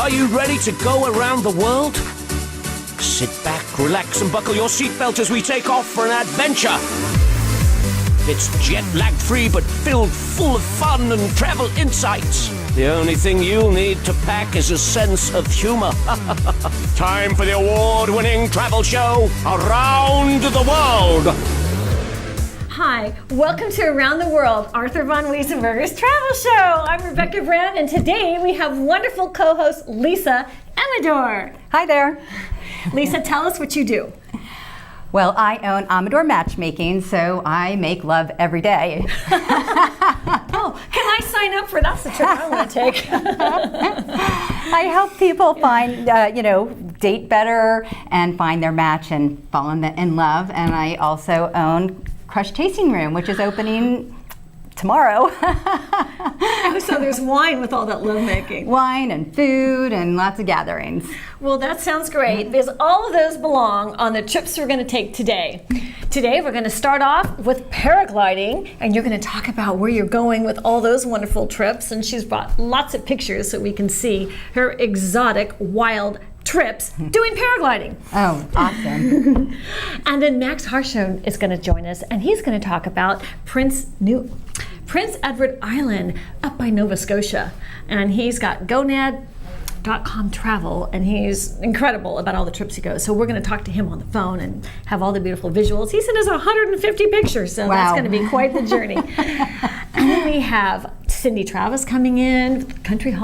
Are you ready to go around the world? Sit back, relax, and buckle your seatbelt as we take off for an adventure. It's jet-lag free but filled full of fun and travel insights. The only thing you'll need to pack is a sense of humor. Time for the award-winning travel show, Around the World. Hi, welcome to Around the World, Arthur von Wiesenberger's travel show. I'm Rebecca Brown, and today we have wonderful co-host Lisa Amador. Hi there. Lisa, tell us what you do. Well, I own Amador Matchmaking, so I make love every day. Oh, can I sign up for that's the trip I want to take? I help people find, date better and find their match and fall in love. And I also own Crush Tasting Room, which is opening tomorrow. So there's wine with all that lovemaking. Wine and food and lots of gatherings. Well, that sounds great because all of those belong on the trips we're going to take today. Today we're going to start off with paragliding, and you're going to talk about where you're going with all those wonderful trips. And she's brought lots of pictures so we can see her exotic, wild trips doing paragliding. Oh, awesome. And then Max Hartshorne is going to join us, and he's going to talk about Prince Edward Island up by Nova Scotia. And he's got gonad.com travel, and he's incredible about all the trips he goes. So we're going to talk to him on the phone and have all the beautiful visuals. He sent us 150 pictures, so That's going to be quite the journey. And then we have Cindy Travis coming in, Country Music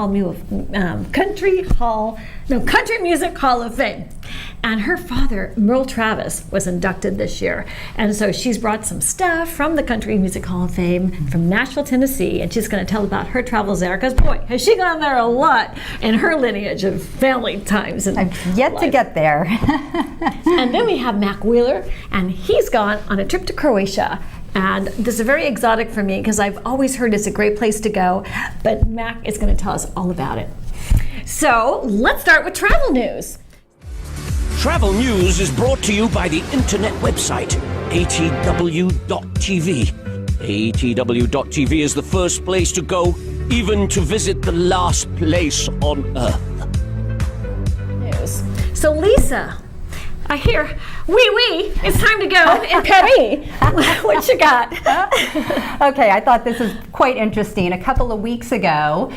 Hall of Fame. And her father, Merle Travis, was inducted this year. And so she's brought some stuff from the Country Music Hall of Fame from Nashville, Tennessee, and she's going to tell about her travels there, because boy, has she gone there a lot in her lineage of family times. And I've yet to get there. And then we have Mac Wheeler, and he's gone on a trip to Croatia. And this is very exotic for me because I've always heard it's a great place to go, but Mac is going to tell us all about it. So let's start with travel news. Travel news is brought to you by the internet website, atw.tv. atw.tv is the first place to go, even to visit the last place on earth. News. So Lisa, I hear, it's time to go in Paris. What you got? Okay, I thought this was quite interesting. A couple of weeks ago,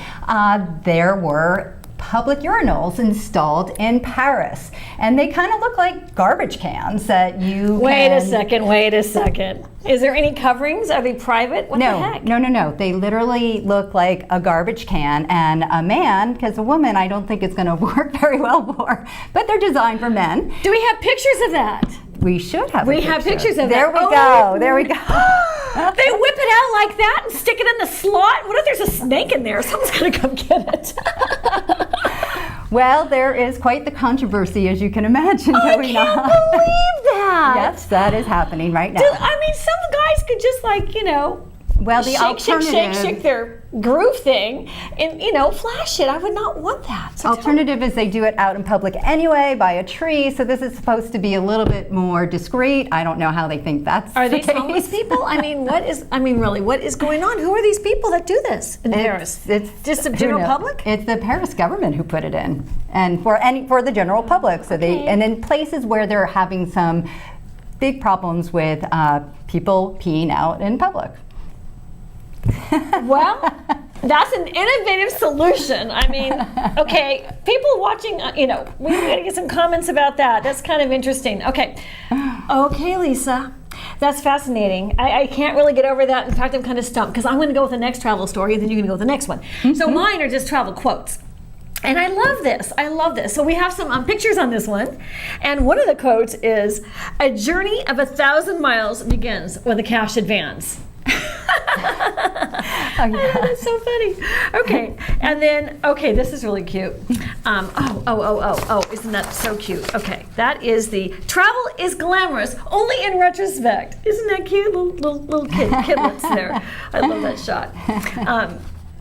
there were public urinals installed in Paris, and they kind of look like garbage cans that you Wait a second. Is there any coverings? Are they private? What the heck? No. They literally look like a garbage can, and a man, because a woman I don't think it's going to work very well for, but they're designed for men. Do we have pictures of that? We should have have pictures of there that. There we go. They whip it out like that and stick it in the slot? What if there's a snake in there? Someone's going to come get it. Well, there is quite the controversy, as you can imagine, going on. I can't believe that. Yes, that is happening right now. Some guys could just well, the alternative shake their groove thing and, flash it. I would not want that. So alternative is they do it out in public anyway, by a tree, so this is supposed to be a little bit more discreet. I don't know how they think that's Are the these case. homeless people? Really, what is going on? Who are these people that do this in Paris? It's just the general public? It's the Paris government who put it in, and for the general public. So and in places where they're having some big problems with people peeing out in public. Well, that's an innovative solution. Okay, people watching, we gotta get some comments about that. That's kind of interesting. Okay, Lisa, that's fascinating. I can't really get over that. In fact, I'm kind of stumped because I'm going to go with the next travel story, and then you're going to go with the next one. Mm-hmm. So mine are just travel quotes. And I love this. So we have some pictures on this one. And one of the quotes is, "A journey of 1,000 miles begins with a cash advance." Oh, yeah. That's so funny. Okay, and then, this is really cute. Isn't that so cute? Okay, that is the travel is glamorous only in retrospect. Isn't that cute? Little kidlets there. I love that shot.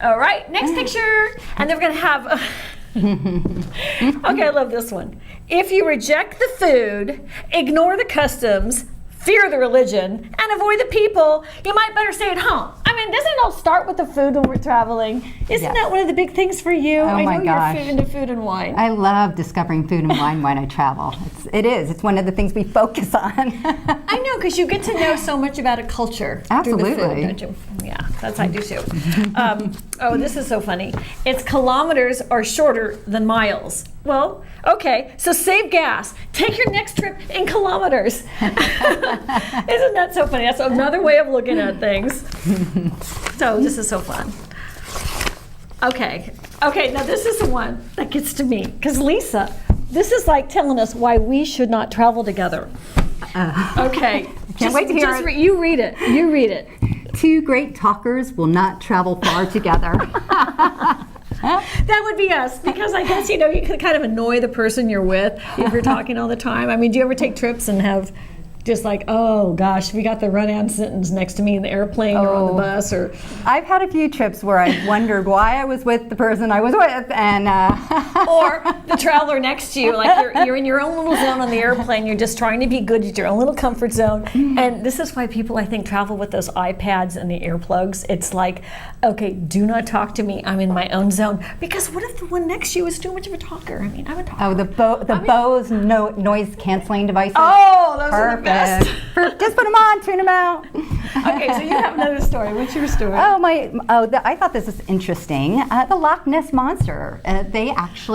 All right, next picture. And then we're going to have... Okay, I love this one. "If you reject the food, ignore the customs, fear the religion, and avoid the people, you might better stay at home." mean, doesn't it all start with the food when we're traveling? Isn't that one of the big things for you? Oh my gosh. You're into food and wine. I love discovering food and wine when I travel. It's one of the things we focus on. I know, because you get to know so much about a culture through the food, don't you? Yeah, that's I do too. Oh, this is so funny. It's kilometers are shorter than miles. Well, okay, so save gas. Take your next trip in kilometers. Isn't that so funny? That's another way of looking at things. So this is so fun. Okay, now this is the one that gets to me. Because Lisa, this is like telling us why we should not travel together. Okay. Can't wait to hear it. You read it. You read it. Two great talkers will not travel far together. That would be us, because I guess, you can kind of annoy the person you're with if you're talking all the time. I mean, do you ever take trips and have just like, oh gosh, we got the run-on sentence next to me in the airplane or on the bus? Or I've had a few trips where I wondered why I was with the person I was with, and or the traveler next to you, like you're in your own little zone on the airplane. You're just trying to be good at your own little comfort zone. And this is why people, I think, travel with those iPads and the earplugs. It's like, okay, do not talk to me. I'm in my own zone. Because what if the one next to you is too much of a talker? I mean, I'm a talker. Oh, the Bose noise canceling devices. Oh, those are the best. Just put them on, tune them out. Okay, so you have another story. What's your story? I thought this was interesting. The Loch Ness Monster.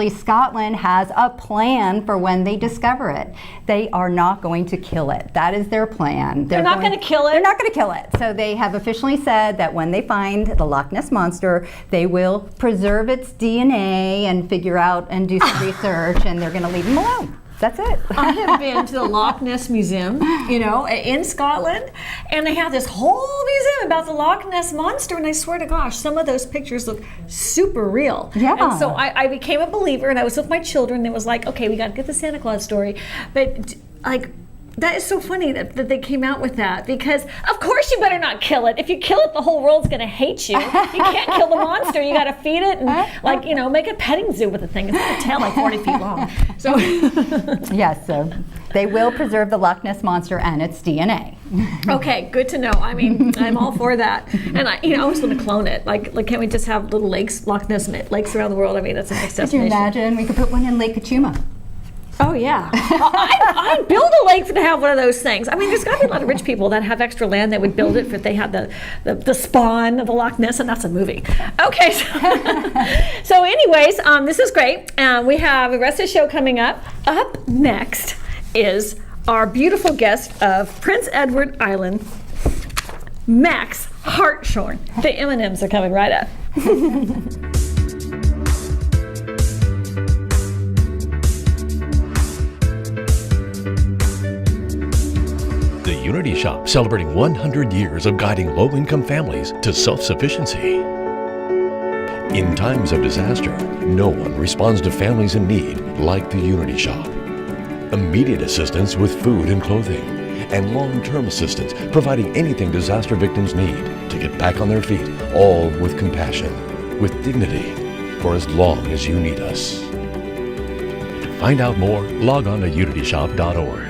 Scotland has a plan for when they discover it. They are not going to kill it. That is their plan. They're not going to kill it? They're not going to kill it. So they have officially said that when they find the Loch Ness Monster, they will preserve its DNA and figure out and do some research, and they're going to leave them alone. That's it. I have been to the Loch Ness Museum, in Scotland, and they have this whole museum about the Loch Ness Monster, and I swear to gosh, some of those pictures look super real. Yeah. And so I became a believer, and I was with my children, and it was like, okay, we got to get the Santa Claus story. But, that is so funny that they came out with that, because of course you better not kill it. If you kill it, the whole world's going to hate you. You can't kill the monster. You got to feed it and make a petting zoo with the thing. It's got a tail like 40 feet long. So yes, so they will preserve the Loch Ness Monster and its DNA. Okay, good to know. I mean, I'm all for that. And I always want to clone it. Like can't we just have little lakes, Loch Ness lakes around the world? I mean, that's a next destination. Could you imagine? We could put one in Lake Kachuma. Oh, yeah. I'd build a lake to have one of those things. I mean, there's got to be a lot of rich people that have extra land that would build it if they had the spawn of the Loch Ness, and that's a movie. Okay. So anyways, this is great. We have the rest of the show coming up. Up next is our beautiful guest of Prince Edward Island, Max Hartshorne. The M&Ms are coming right up. The Unity Shop, celebrating 100 years of guiding low-income families to self-sufficiency. In times of disaster, no one responds to families in need like the Unity Shop. Immediate assistance with food and clothing, and long-term assistance providing anything disaster victims need to get back on their feet, all with compassion, with dignity, for as long as you need us. To find out more, log on to unityshop.org.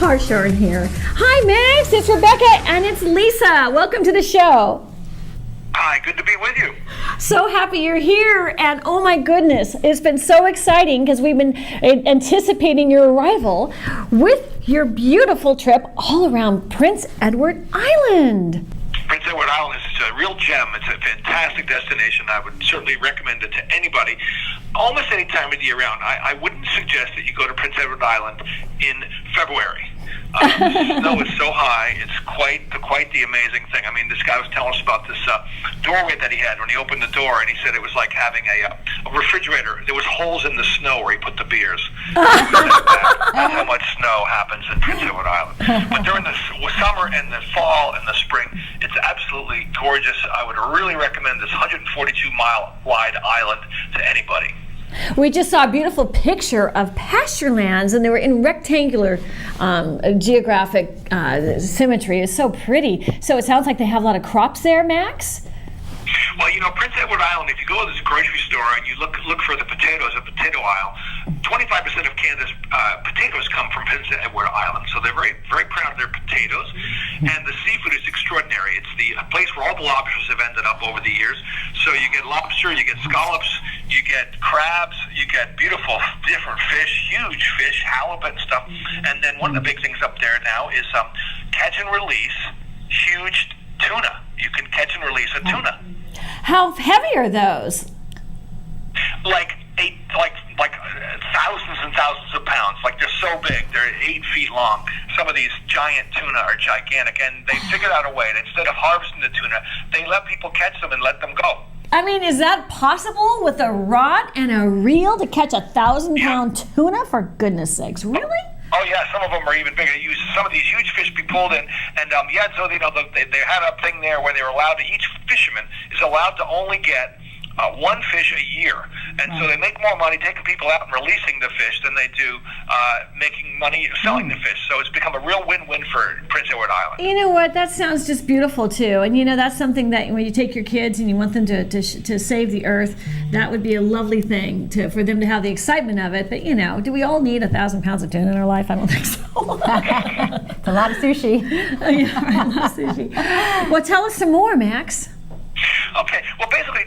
Hartshorne here. Hi, Max. It's Rebecca and it's Lisa. Welcome to the show. Hi, good to be with you. So happy you're here, and oh my goodness, it's been so exciting because we've been anticipating your arrival with your beautiful trip all around Prince Edward Island. Prince Edward Island is a real gem. It's a fantastic destination. I would certainly recommend it to anybody, almost any time of the year round. I wouldn't suggest that you go to Prince Edward Island in February. The snow is so high, it's quite the amazing thing. I mean, this guy was telling us about this doorway that he had when he opened the door, and he said it was like having a refrigerator. There was holes in the snow where he put the beers. That's how much snow happens in Prince Edward Island. But during the summer and the fall and the spring, it's absolutely gorgeous. I would really recommend this 142-mile wide island to anybody. We just saw a beautiful picture of pasture lands, and they were in rectangular geographic symmetry. It's so pretty. So it sounds like they have a lot of crops there, Max? Well, you know, Prince Edward Island, if you go to this grocery store and you look for the potatoes, a potato aisle, 25% of Canada's potatoes come from Prince Edward Island. So they're very, very proud of their potatoes. And the seafood is extraordinary. It's the place where all the lobsters have ended up over the years. So you get lobster, you get scallops, you get crabs, you get beautiful different fish, huge fish, halibut and stuff. And then one of the big things up there now is catch and release huge tuna. You can catch and release a tuna. How heavy are those? Like thousands and thousands of pounds. Like they're so big, they're 8 feet long. Some of these giant tuna are gigantic, and they figured out a way. Instead of harvesting the tuna, they let people catch them and let them go. I mean, is that possible with a rod and a reel to catch 1,000-pound tuna? For goodness sakes, really? Oh yeah, some of them are even bigger. Some of these huge fish be pulled in, and so they had a thing there where they were allowed to. Each fisherman is allowed to only get one fish a year, and so they make more money taking people out and releasing the fish than they do making money selling the fish. So it's become a real win-win for Prince Edward Island. You know what? That sounds just beautiful too. And you know, that's something that when you take your kids and you want them to save the earth, that would be a lovely thing for them to have the excitement of it. But you know, do we all need 1,000 pounds of tuna in our life? I don't think so. It's a lot of sushi. Yeah, right, a lot of sushi. Well, tell us some more, Max. Okay, well, basically,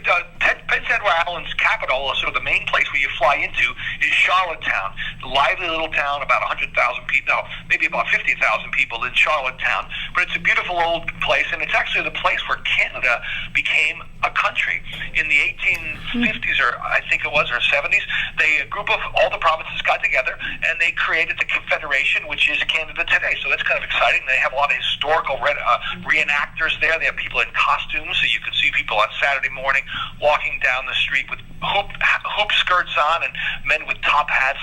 Prince Edward Island's capital, sort of the main place where you fly into, is Charlottetown. The lively little town, about 100,000 people, no, maybe about 50,000 people in Charlottetown. But it's a beautiful old place, and it's actually the place where Canada became a country. In the 1850s, or I think it was, or 70s, a group of all the provinces got together, and they created the Confederation, which is Canada today. So that's kind of exciting. They have a lot of historical reenactors there. They have people in costumes, so you can see people on Saturday morning walking down the street with hoop skirts on and men with top hats,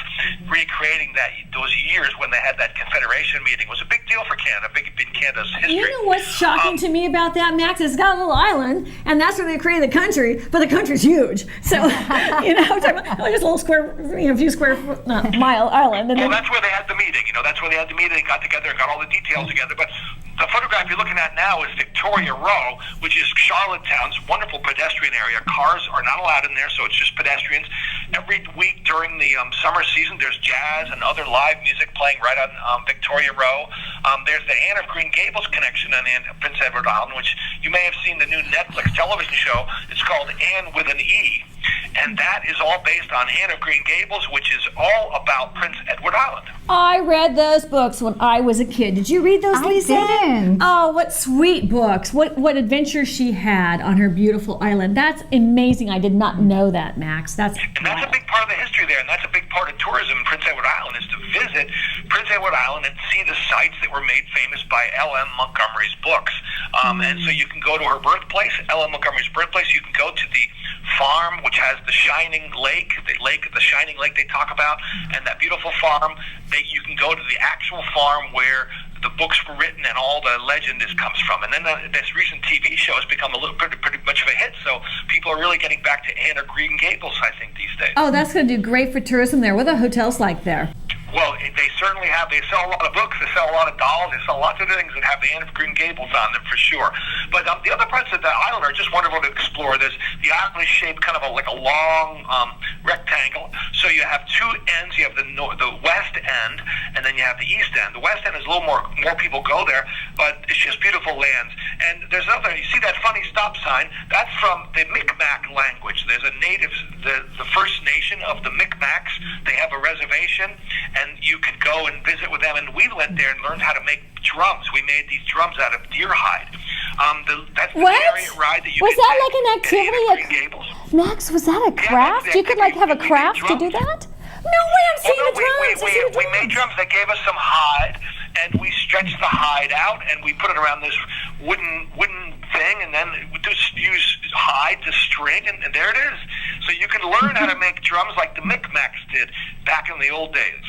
recreating those years when they had that Confederation meeting. It was a big deal for Canada, big in Canada's history. You know what's shocking to me about that, Max? It's got a little island, and that's where they created the country, but the country's huge. So, you know, just a little square, few square mile island. And well, that's where they had the meeting. You know, that's where they had the meeting. They got together and got all the details together. But the photograph you're looking at now is Victoria Row, which is Charlottetown's wonderful pedestrian area. Cars are not allowed in there, so it's just pedestrians. Every week during the summer season, there's jazz and other live music playing right on Victoria Row. There's the Anne of Green Gables connection on Prince Edward Island, which you may have seen the new Netflix television show. It's called Anne with an E. And that is all based on Anne of Green Gables, which is all about Prince Edward Island. I read those books when I was a kid. Did you read those, Lisa? I didn't. Oh, what sweet books. What adventures she had on her beautiful island. That's amazing. I did not know that, Max. That's a big part of the history there, and that's a big part of tourism in Prince Edward Island, is to visit Prince Edward Island and see the sites that were made famous by L.M. Montgomery's books. And so you can go to her birthplace, L.M. Montgomery's birthplace. You can go to the farm, which has the shining lake, the shining lake they talk about, and that beautiful farm. You can go to the actual farm where the books were written and all the legend comes from. And then this recent TV show has become pretty much of a hit, so people are really getting back to Anne of Green Gables, I think, these days. Oh, that's going to do great for tourism there. What are the hotels like there? Well, they certainly have. They sell a lot of books. They sell a lot of dolls. They sell lots of things that have the Anne of Green Gables on them for sure. But the other parts of the island are just wonderful to explore. The island is shaped kind of like a long rectangle. So you have two ends. You have the west end, and then you have the east end. The west end is a little more people go there, but it's just beautiful lands. And there's another. You see that funny stop sign? That's from the Micmac language. There's a native, the First Nation of the Micmacs. They have a reservation, and you could go and visit with them. And we went there and learned how to make drums. We made these drums out of deer hide. That's the chariot ride that you was can that take like an activity in Green Gables. Max, was that a craft? You could like have a craft to do that? No way, I'm seeing the drums. We made drums. They gave us some hide, and we stretched the hide out, and we put it around this wooden thing, and then we just use hide to string, and there it is. So you can learn how to make drums like the Micmacs did back in the old days.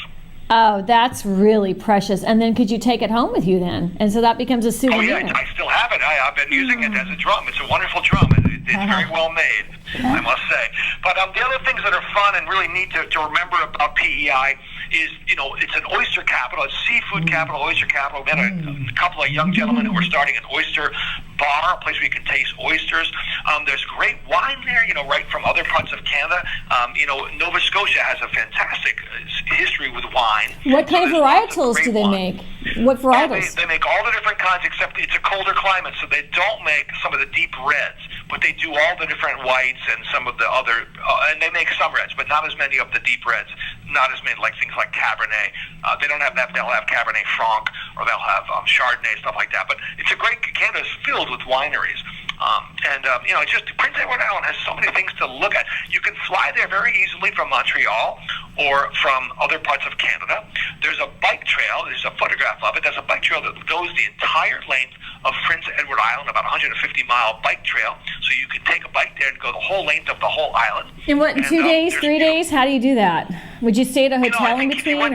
Oh, that's really precious. And then could you take it home with you then? And so that becomes a souvenir. Oh, yeah, I still have it. I've been using it as a drum. It's a wonderful drum. It's very well made, I must say. But the other things that are fun and really neat to remember about PEI is, it's an oyster capital, it's seafood capital, oyster capital. We had a couple of young gentlemen who were starting an oyster bar, a place where you can taste oysters. There's great wine there, right from other parts of Canada. Nova Scotia has a fantastic history with wine. What kind of varietals do they make? What varietals? They make all the different kinds, except it's a colder climate, so they don't make some of the deep reds, but they do all the different whites and some of the other, and they make some reds, but not as many of the deep reds, not as many like things like Cabernet. They don't have that. They'll have Cabernet Franc, or they'll have Chardonnay, stuff like that. But it's a great, Canada's filled with wineries. It's just, Prince Edward Island has so many things to look at. You can fly there very easily from Montreal or from other parts of Canada. There's a bike trail. There's a photograph of it. There's a bike trail that goes the entire length of Prince Edward Island, about 150-mile bike trail. So you can take a bike there and go the whole length of the whole island. In what, in 2 days, 3 days? How do you do that? Would you stay at a hotel in between, or what?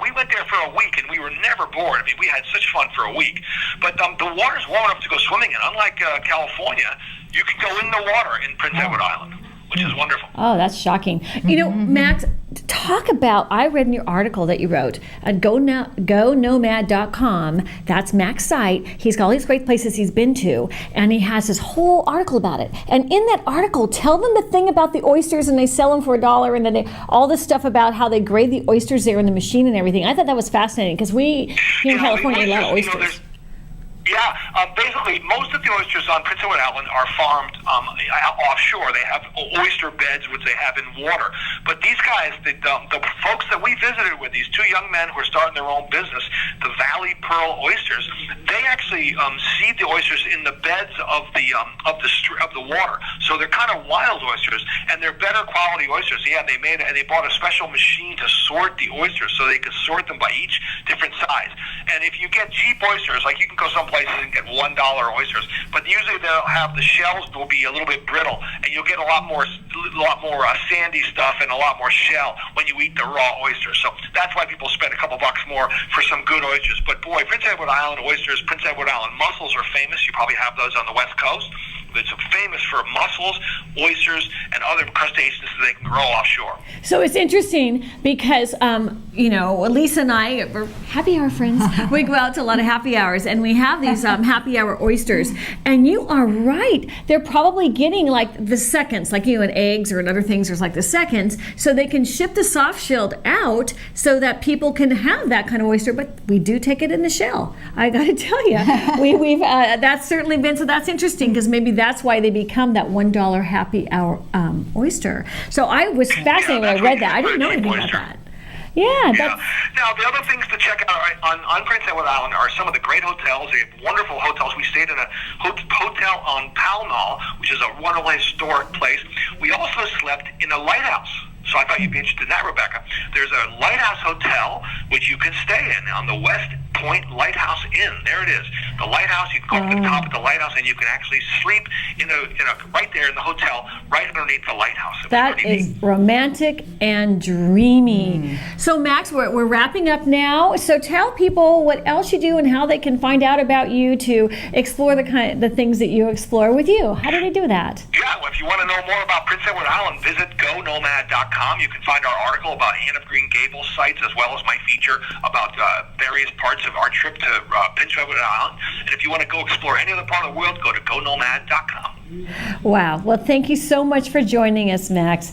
We went there for a week, and we were never bored. I mean, we had such fun for a week. But the water's warm enough to go swimming in. Unlike California, you can go in the water in Prince Edward Island, which is wonderful. Oh, that's shocking. Max, talk about, I read in your article that you wrote at GoNomad.com. That's Max's site. He's got all these great places he's been to, and he has this whole article about it. And in that article, tell them the thing about the oysters, and they sell them for $1, and then all this stuff about how they grade the oysters there in the machine and everything. I thought that was fascinating, because we here in California eat a lot of oysters. Basically, most of the oysters on Prince Edward Island are farmed offshore. They have oyster beds, which they have in water. But these guys, the folks that we visited with, these two young men who are starting their own business, the Valley Pearl Oysters, they actually seed the oysters in the beds of the water. So they're kind of wild oysters, and they're better quality oysters. Yeah, they bought a special machine to sort the oysters, so they could sort them by each different size. And if you get cheap oysters, like you can go someplace and get $1 oysters, but usually they'll have the shells will be a little bit brittle, and you'll get a lot more sandy stuff and a lot more shell when you eat the raw oysters. So that's why people spend a couple bucks more for some good oysters. But boy, Prince Edward Island oysters, Prince Edward Island mussels are famous. You probably have those on the West Coast. It's famous for mussels, oysters, and other crustaceans that they can grow offshore. So it's interesting because, Lisa and I are happy hour friends. We go out to a lot of happy hours, and we have these happy hour oysters. And you are right. They're probably getting like the seconds, like in eggs or in other things, there's like the seconds, so they can ship the soft-shelled out so that people can have that kind of oyster. But we do take it in the shell. I got to tell you, we've that's certainly been, so that's interesting, because maybe that's why they become that $1 happy hour oyster. So I was fascinated when I read that. I didn't know anything about that. Yeah. Now, the other things to check out on Prince Edward Island are some of the great hotels. They have wonderful hotels. We stayed in a hotel on Pall Mall, which is a wonderful historic place. We also slept in a lighthouse. So I thought you'd be interested in that, Rebecca. There's a lighthouse hotel which you can stay in on the west Point Lighthouse Inn. There it is. The lighthouse, you can go up to the top of the lighthouse and you can actually sleep right there in the hotel, right underneath the lighthouse. That is romantic and dreamy. So Max, we're wrapping up now. So tell people what else you do and how they can find out about you to explore the things that you explore with you. How do they do that? Yeah, well, if you want to know more about Prince Edward Island, visit GoNomad.com. You can find our article about Anne of Green Gables sites, as well as my feature about various parts of our trip to Prince Edward Island. And if you want to go explore any other part of the world, go to GoNomad.com. Wow. Well, thank you so much for joining us, Max.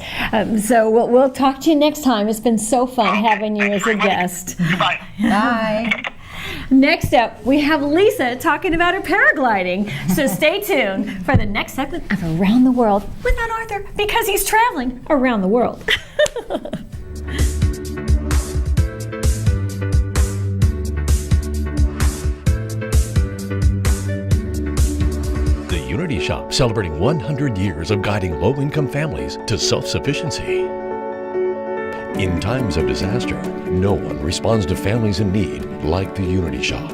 So we'll talk to you next time. It's been so fun having you as a guest. Bye. Bye. Next up, we have Lisa talking about her paragliding. So stay tuned for the next segment of Around the World without Arthur, because he's traveling around the world. The Unity Shop, celebrating 100 years of guiding low-income families to self-sufficiency. In times of disaster, no one responds to families in need like the Unity Shop.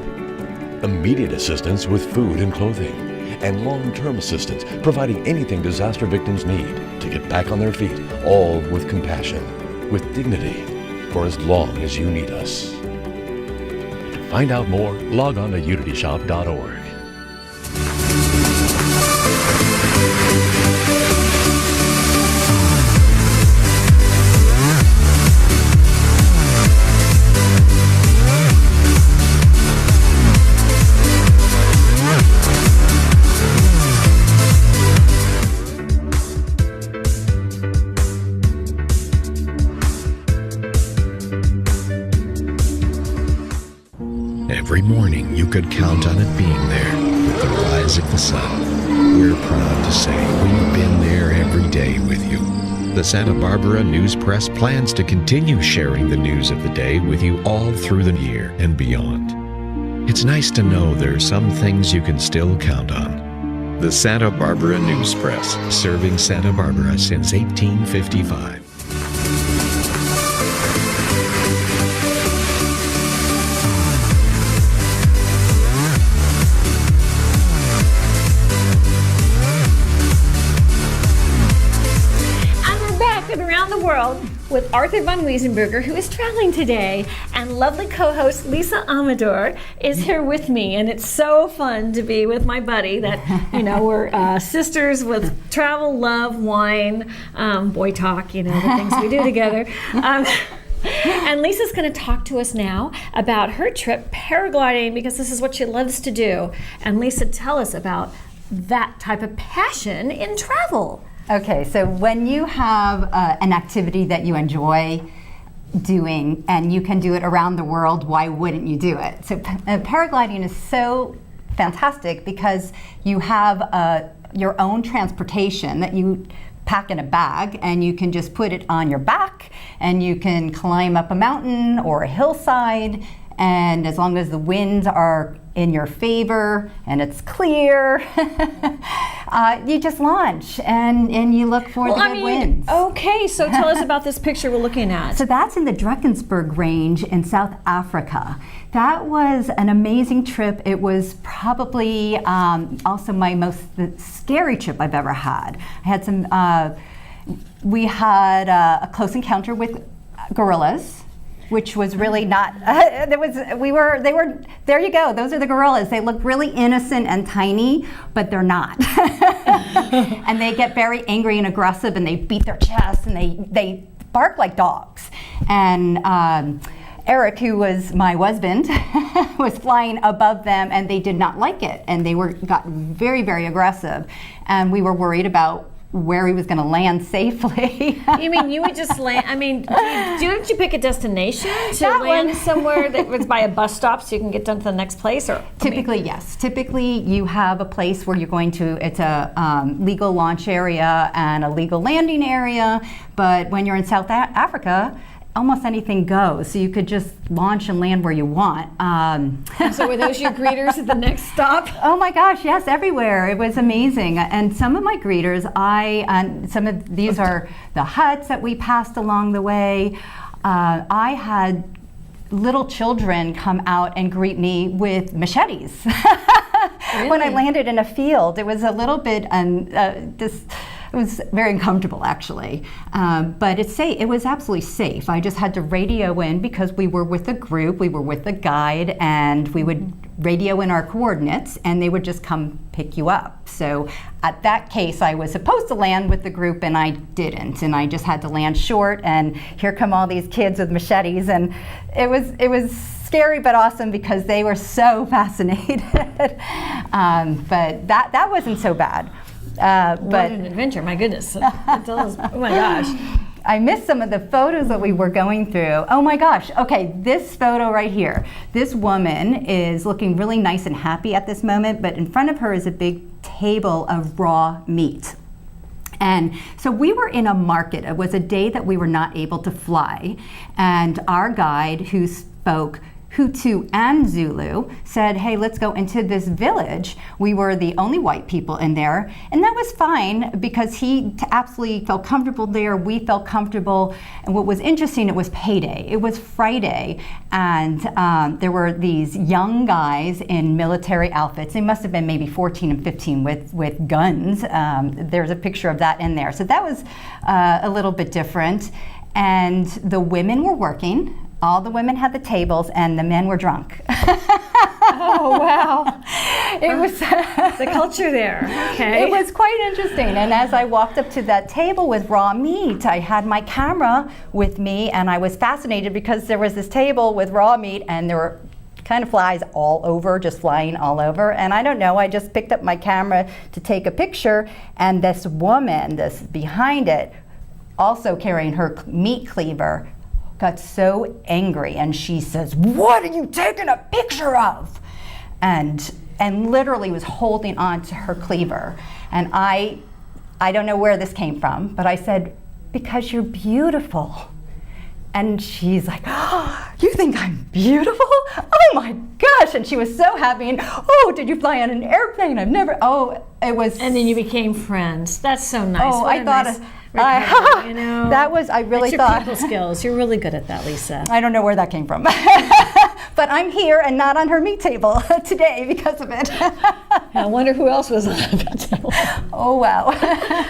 Immediate assistance with food and clothing, and long-term assistance providing anything disaster victims need to get back on their feet, all with compassion, with dignity, for as long as you need us. To find out more, log on to unityshop.org. Every morning you could count on it being there with the rise of the sun. We're proud to say we've been there every day with you. The Santa Barbara News Press plans to continue sharing the news of the day with you all through the year and beyond. It's nice to know there are some things you can still count on. The Santa Barbara News Press, serving Santa Barbara since 1855. World with Arthur von Wiesenberger, who is traveling today, and lovely co-host Lisa Amador is here with me, and it's so fun to be with my buddy that, we're sisters with travel, love, wine, boy talk, the things we do together. And Lisa's going to talk to us now about her trip paragliding, because this is what she loves to do. And Lisa, tell us about that type of passion in travel. Okay, so when you have an activity that you enjoy doing and you can do it around the world, why wouldn't you do it? So paragliding is so fantastic because you have your own transportation that you pack in a bag, and you can just put it on your back and you can climb up a mountain or a hillside, and as long as the winds are in your favor and it's clear, you just launch and you look for the good winds. Okay, so tell us about this picture we're looking at. So that's in the Drakensberg Range in South Africa. That was an amazing trip. It was probably also my most scary trip I've ever had. I had we had a close encounter with gorillas, which was really not, there you go, those are the gorillas. They look really innocent and tiny, but they're not. And they get very angry and aggressive, and they beat their chests, and they bark like dogs. And Eric, who was my husband, was flying above them, and they did not like it. And they got very, very aggressive. And we were worried about where he was going to land safely. You mean you would just land? I mean, didn't you pick a destination to land somewhere that was by a bus stop so you can get down to the next place? Or typically, yes. Typically, you have a place where you're going to. It's a legal launch area and a legal landing area. But when you're in South Africa, almost anything goes, so you could just launch and land where you want. So were those your greeters at the next stop? Oh my gosh, yes, everywhere. It was amazing. And some of my greeters, some of these are the huts that we passed along the way. I had little children come out and greet me with machetes. When I landed in a field. It was a little bit, it was very uncomfortable actually, but it was absolutely safe. I just had to radio in because we were with a group, we were with a guide, and we would radio in our coordinates and they would just come pick you up. So at that case, I was supposed to land with the group and I didn't, and I just had to land short, and here come all these kids with machetes, and it was scary but awesome because they were so fascinated. But that wasn't so bad. What an adventure, my goodness. Oh my gosh. I missed some of the photos that we were going through. Oh my gosh, okay, this photo right here. This woman is looking really nice and happy at this moment, but in front of her is a big table of raw meat. And so we were in a market. It was a day that we were not able to fly, and our guide, who spoke Hutu and Zulu, said, hey, let's go into this village. We were the only white people in there, and that was fine because he absolutely felt comfortable there. We felt comfortable, and what was interesting, it was payday. It was Friday, and there were these young guys in military outfits. They must have been maybe 14 and 15 with guns. There's a picture of that in there. So that was a little bit different, and the women were working. All the women had the tables and the men were drunk. Oh, wow. It was the culture there. Okay. It was quite interesting. And as I walked up to that table with raw meat, I had my camera with me, and I was fascinated because there was this table with raw meat and there were kind of flies all over, just flying all over. And I don't know, I just picked up my camera to take a picture, and this woman, this behind it, also carrying her meat cleaver, got so angry, and she says, "What are you taking a picture of?" And literally was holding on to her cleaver. And I don't know where this came from, but I said, "Because you're beautiful." And she's like, "Oh, you think I'm beautiful? Oh my gosh." And she was so happy. And, "Oh, did you fly on an airplane? I've never," it was. And then you became friends. That's so nice. Oh, what I thought nice recovery, you know. That was, I really That's your thought. people skills. You're really good at that, Lisa. I don't know where that came from. But I'm here and not on her meat table today because of it. I wonder who else was on the meat table. Oh, wow.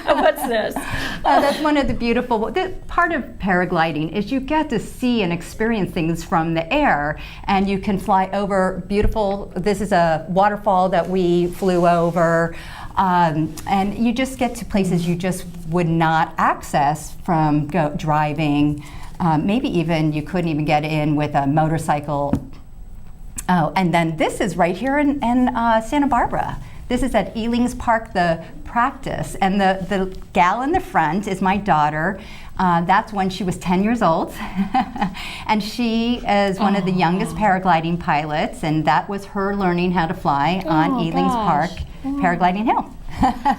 What's this? That's one of the beautiful, part of paragliding is you get to see and experience things from the air, and you can fly over beautiful, this is a waterfall that we flew over, and you just get to places you just would not access from driving. Maybe even you couldn't even get in with a motorcycle. Oh, and then this is right here in Santa Barbara. This is at Elings Park, the practice. And the gal in the front is my daughter. That's when she was 10 years old. And she is one of the youngest paragliding pilots, and that was her learning how to fly on Elings Park Paragliding Hill.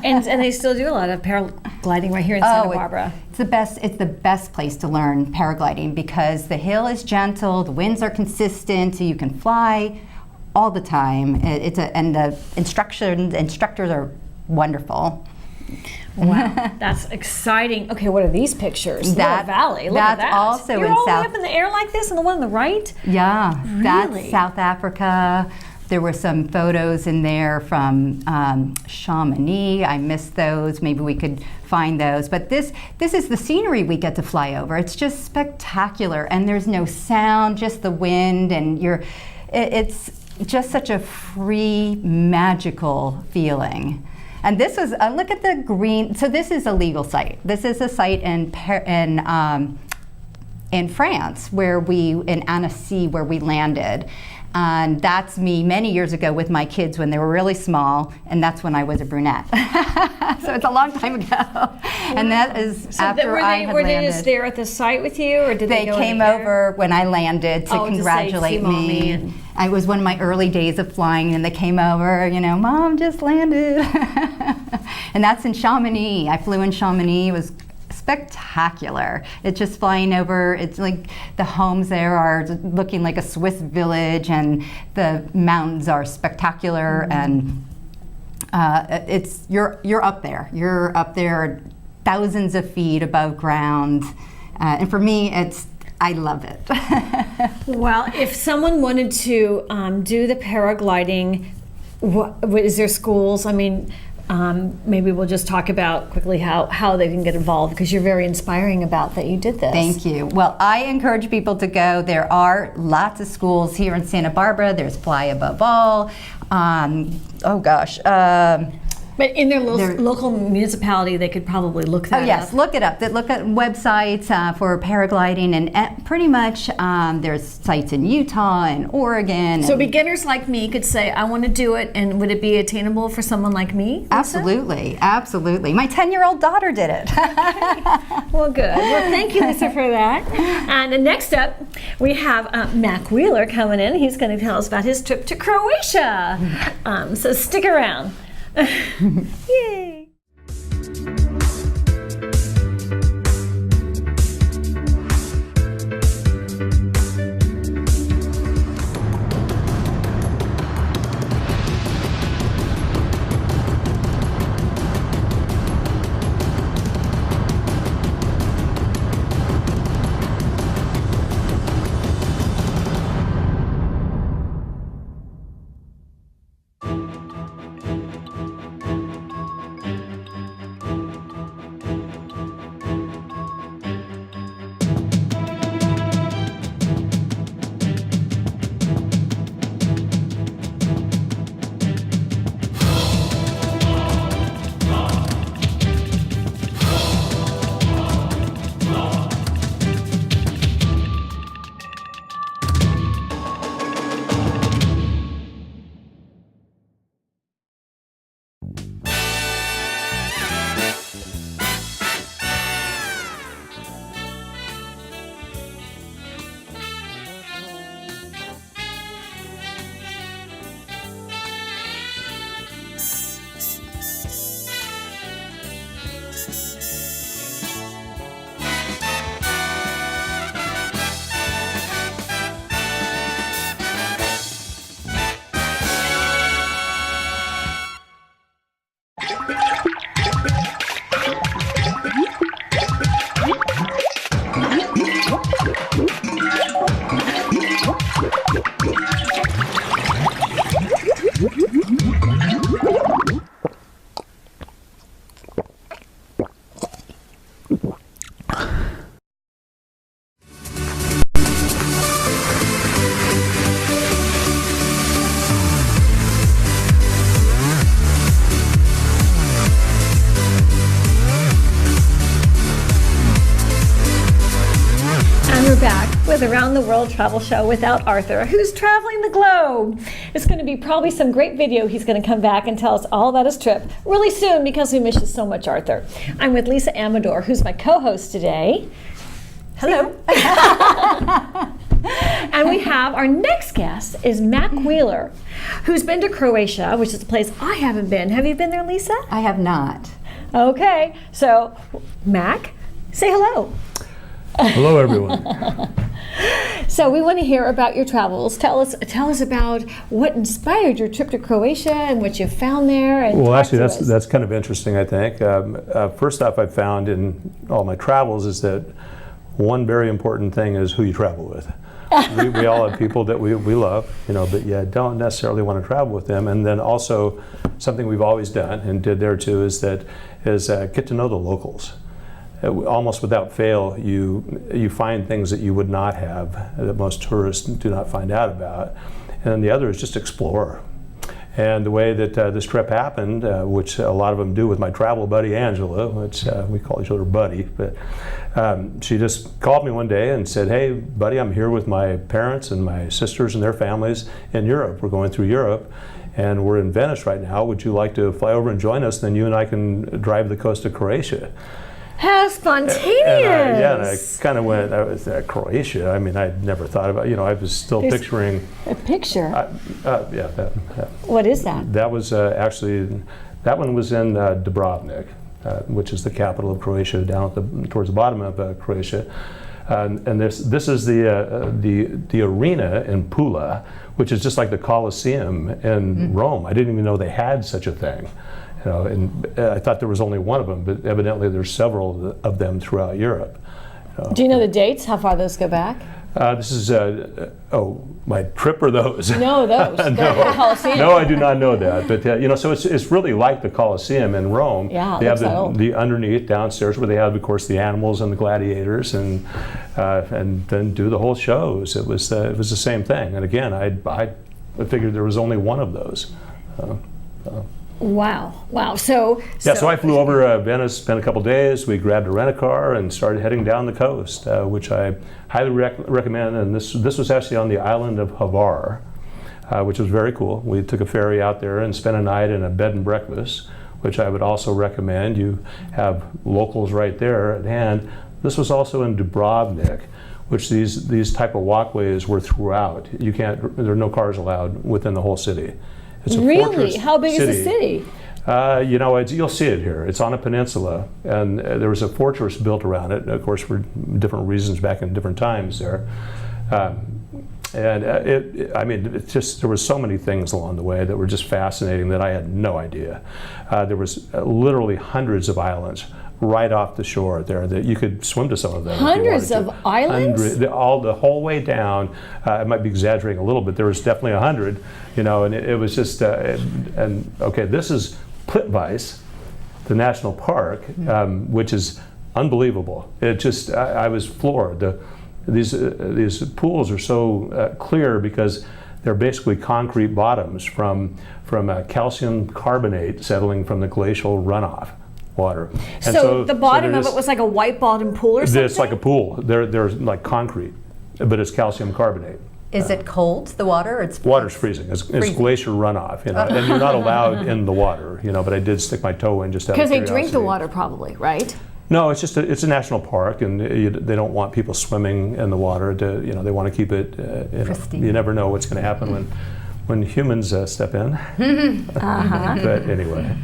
and they still do a lot of paragliding right here in Santa Barbara. It's the best place to learn paragliding because the hill is gentle, the winds are consistent, so you can fly all the time. And the instructors are wonderful. Wow, that's exciting. Okay, what are these pictures? That Valley. Look at that. That's also You're in all the way South. up in the air like this, and the one on the right. Yeah, Really? That's South Africa. There were some photos in there from Chamonix. I missed those. Maybe we could find those. But this is the scenery we get to fly over. It's just spectacular, and there's no sound, just the wind, and it's just such a free, magical feeling. And this is look at the green. So this is a legal site. This is a site in France in Annecy where we landed. And that's me many years ago with my kids when they were really small, and that's when I was a brunette. So it's a long time ago. And that is after I had landed. Were they just there at the site with you, or did they go came over when I landed to congratulate me. It was one of my early days of flying, and they came over, Mom just landed. And that's in Chamonix. I flew in Chamonix. It was spectacular. It's just flying over. It's like the homes there are looking like a Swiss village, and the mountains are spectacular. And you're up there. You're up there, thousands of feet above ground. And for me, I love it. Well, if someone wanted to do the paragliding, is there schools? I mean, maybe we'll just talk about quickly how they can get involved, because you're very inspiring about that you did this. Thank you. Well, I encourage people to go. There are lots of schools here in Santa Barbara. There's Fly Above All. But in their local municipality, they could probably look that up. Oh yes, look it up. They look at websites for paragliding, and pretty much there's sites in Utah and Oregon. So beginners like me could say, I want to do it, and would it be attainable for someone like me, Lisa? Absolutely, absolutely. My 10-year-old daughter did it. Well, good. Well, thank you, Lisa, for that. And next up, we have Mac Wheeler coming in. He's going to tell us about his trip to Croatia. So stick around. Yay! With Around the World Travel Show without Arthur, who's traveling the globe. It's going to be probably some great video. He's going to come back and tell us all about his trip really soon, because we miss you so much, Arthur. I'm with Lisa Amador, who's my co-host today. Hello. And we have our next guest is Mac Wheeler, who's been to Croatia, which is a place I haven't been. Have you been there, Lisa? I have not. Okay, so Mac, say hello. Hello, everyone. So we want to hear about your travels. Tell us about what inspired your trip to Croatia and what you found there. And well, actually, that's kind of interesting, I think. First off, I found in all my travels is that one very important thing is who you travel with. we all have people that we love, but you don't necessarily want to travel with them. And then also, something we've always done and did there too is get to know the locals. Almost without fail, you find things that you would not have, that most tourists do not find out about. And the other is just explore. And the way that this trip happened, which a lot of them do with my travel buddy Angela, which we call each other buddy, but she just called me one day and said, "Hey buddy, I'm here with my parents and my sisters and their families in Europe. We're going through Europe and we're in Venice right now. Would you like to fly over and join us? Then you and I can drive the coast of Croatia." How spontaneous! And I kind of went, I was Croatia. I mean, I'd never thought about, I was still picturing. A picture? Yeah. What is that? That was actually, that one was in Dubrovnik, which is the capital of Croatia, down towards the bottom of Croatia. And this is the arena in Pula, which is just like the Colosseum in Rome. I didn't even know they had such a thing. And I thought there was only one of them, but evidently there's several of them throughout Europe. Do you know the dates? How far those go back? This is, my trip or those? No, those. No. The Colosseum. No, I do not know that. But, so it's really like the Colosseum in Rome. Yeah, it they have looks old. the underneath downstairs where they have, of course, the animals and the gladiators and then do the whole shows. It was the same thing. And again, I figured there was only one of those. Wow. So I flew over Venice, spent a couple days. We grabbed a rent-a-car and started heading down the coast, which I highly recommend. And this was actually on the island of Hvar, which was very cool. We took a ferry out there and spent a night in a bed and breakfast, which I would also recommend. You have locals right there at hand. This was also in Dubrovnik, which these type of walkways were throughout. There are no cars allowed within the whole city. It's a really? fortress How big is the city? You'll see it here. It's on a peninsula, and there was a fortress built around it, of course, for different reasons back in different times there. It's just, there were so many things along the way that were just fascinating that I had no idea. There was literally hundreds of islands right off the shore there that you could swim to some of them. Hundreds of islands? The whole way down. I might be exaggerating a little bit. There was definitely 100, and it was just, this is Plitvice, the national park, which is unbelievable. It just, I was floored. These pools are so clear because they're basically concrete bottoms from calcium carbonate settling from the glacial runoff water. And so the bottom of it was like a white bottom pool or something? It's like a pool. They're like concrete, but it's calcium carbonate. Is it cold, the water? Or it's water's freezing. It's glacier runoff, and you're not allowed in the water, but I did stick my toe in just out of curiosity. Because they drink the water probably, right? No, it's just it's a national park, and they don't want people swimming in the water. They want to keep it. Pristine. You never know what's going to happen when humans step in. But anyway.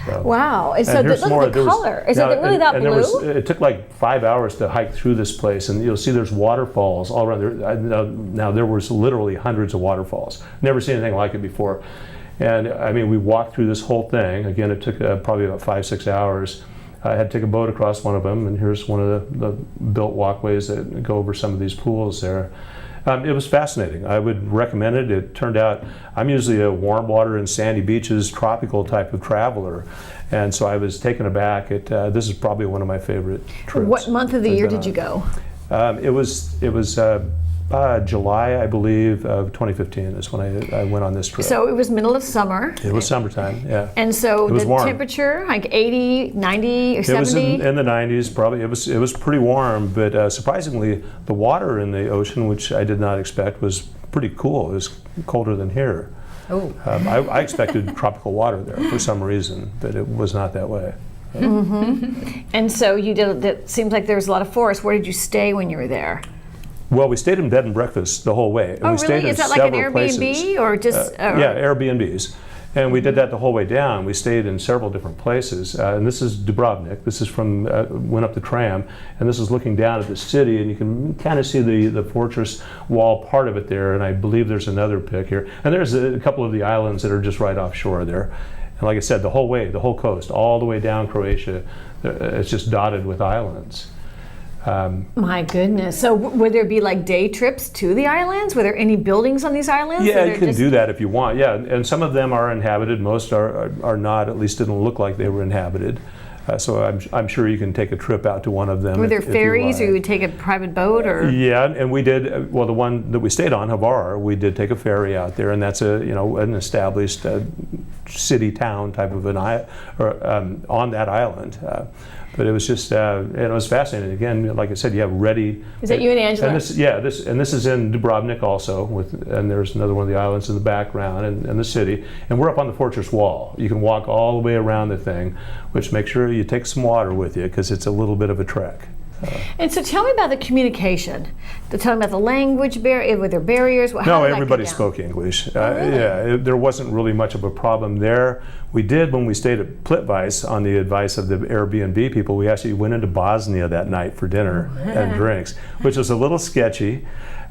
So. Wow! And so look at the color. Is it really that blue? It took like 5 hours to hike through this place, and you'll see there's waterfalls all around there. Now there was literally hundreds of waterfalls. Never seen anything like it before. And we walked through this whole thing. Again, it took probably about 5-6 hours. I had to take a boat across one of them, and here's one of the built walkways that go over some of these pools there. It was fascinating. I would recommend it. It turned out I'm usually a warm water and sandy beaches, tropical type of traveler, and so I was taken aback. This is probably one of my favorite trips. What month of the year did you go? It was July, I believe, of 2015 is when I went on this trip. So it was middle of summer. It was summertime, yeah. And so the warm. Temperature, like 80, 90, or 70? It was in the 90s, probably. It was pretty warm, but surprisingly, the water in the ocean, which I did not expect, was pretty cool. It was colder than here. Oh. I expected tropical water there for some reason, but it was not that way. And so it seems like there was a lot of forest. Where did you stay when you were there? Well, we stayed in bed and breakfast the whole way. And we stayed really? Is that like an Airbnb or just? Yeah, Airbnbs. And we did that the whole way down. We stayed in several different places. And this is Dubrovnik. This is from, went up the tram. And this is looking down at the city. And you can kind of see the fortress wall part of it there. And I believe there's another pic here. And there's a couple of the islands that are just right offshore there. And like I said, the whole coast, all the way down Croatia, it's just dotted with islands. My goodness. So would there be like day trips to the islands? Were there any buildings on these islands? Yeah, you can do that if you want. Yeah, and some of them are inhabited. Most are not. At least didn't look like they were inhabited. So I'm sure you can take a trip out to one of them. Were there ferries, or you would take a private boat, or? Yeah, and we did. Well, the one that we stayed on, Hvar, we did take a ferry out there, and that's an established city town type of on that island. But it was just, and it was fascinating. Again, like I said, you have ready. Is that you and Angela? And this is in Dubrovnik also, and there's another one of the islands in the background, and the city. And we're up on the fortress wall. You can walk all the way around the thing, which make sure you take some water with you because it's a little bit of a trek. And so tell me about the communication. Tell me about the language barrier. Were there barriers? No, everybody spoke English. Really? Yeah, there wasn't really much of a problem there. We did when we stayed at Plitvice on the advice of the Airbnb people. We actually went into Bosnia that night for dinner and drinks, which was a little sketchy.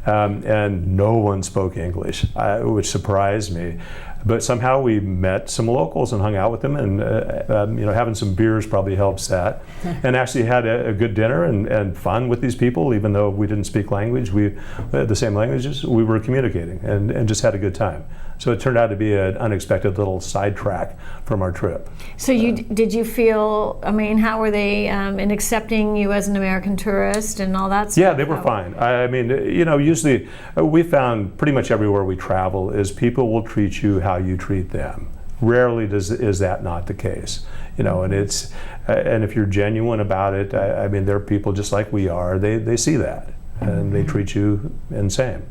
And no one spoke English, which surprised me. But somehow we met some locals and hung out with them, and having some beers probably helps that. And actually had a good dinner and fun with these people, even though we didn't speak language. We had the same languages. We were communicating and just had a good time. So it turned out to be an unexpected little sidetrack from our trip. So did you feel, how were they in accepting you as an American tourist and all that stuff? Yeah, they were fine. Usually we found pretty much everywhere we travel is people will treat you how you treat them. Rarely is that not the case. And it's and if you're genuine about it, they're people just like we are. They see that and they treat you the same.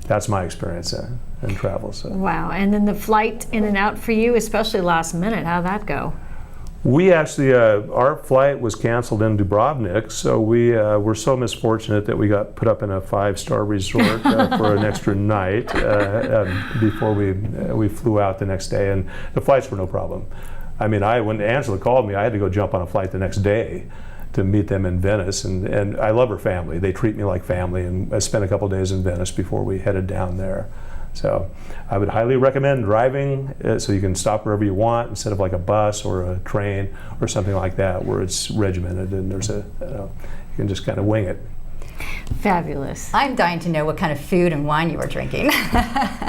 That's my experience in travel. So. Wow, and then the flight in and out for you, especially last minute, how'd that go? We actually, our flight was canceled in Dubrovnik, so we were so misfortunate that we got put up in a 5-star resort for an extra night before we flew out the next day, and the flights were no problem. When Angela called me, I had to go jump on a flight the next day to meet them in Venice, and I love her family. They treat me like family, and I spent a couple days in Venice before we headed down there. So I would highly recommend driving so you can stop wherever you want instead of like a bus or a train or something like that where it's regimented and there's you can just kind of wing it. Fabulous. I'm dying to know what kind of food and wine you were drinking.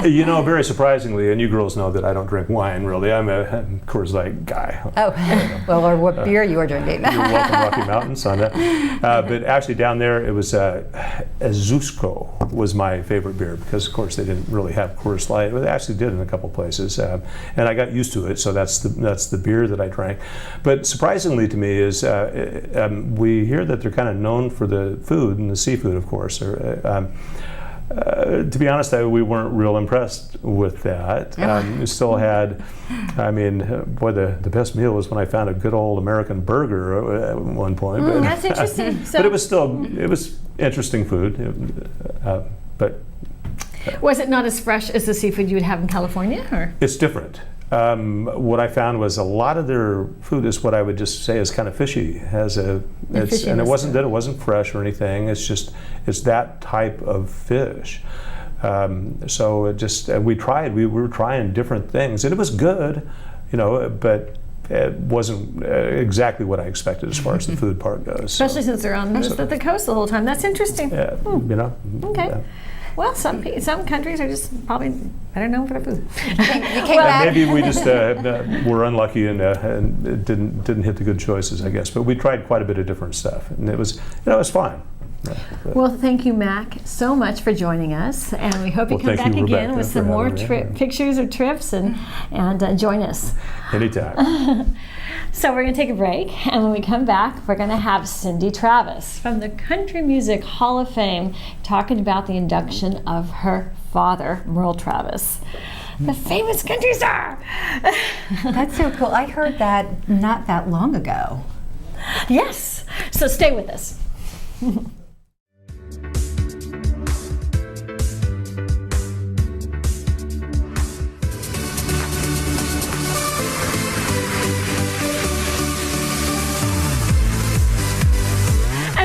Very surprisingly, and you girls know that I don't drink wine really. I'm a Coors Light guy. Oh, well, or what beer you were drinking. You're welcome, Rocky Mountains on that. But actually down there, it was Azusko was my favorite beer because, of course, they didn't really have Coors Light. They actually did in a couple places, and I got used to it. So that's the beer that I drank. But surprisingly to me is we hear that they're kind of known for the food and the seafood, of course. To be honest, we weren't real impressed with that. We still had, the best meal was when I found a good old American burger at one point. That's interesting. But it was interesting food. But was it not as fresh as the seafood you would have in California, or? It's different. What I found was a lot of their food is what I would just say is kind of fishy. And it wasn't that it wasn't fresh or anything. It's that type of fish. So we were trying different things, and it was good, but it wasn't exactly what I expected as far as the food part goes. Especially since they're on the coast the whole time. That's interesting. Yeah, Okay. Yeah. Well, some countries are just probably better known for their food. Maybe we just were unlucky and didn't hit the good choices, I guess. But we tried quite a bit of different stuff, and it was fun. Well, thank you, Mac, so much for joining us, and we hope you come back again with some more pictures of trips and join us. Anytime. So we're going to take a break, and when we come back, we're going to have Cindy Travis from the Country Music Hall of Fame talking about the induction of her father, Merle Travis, the famous country star. That's so cool. I heard that not that long ago. Yes. So stay with us.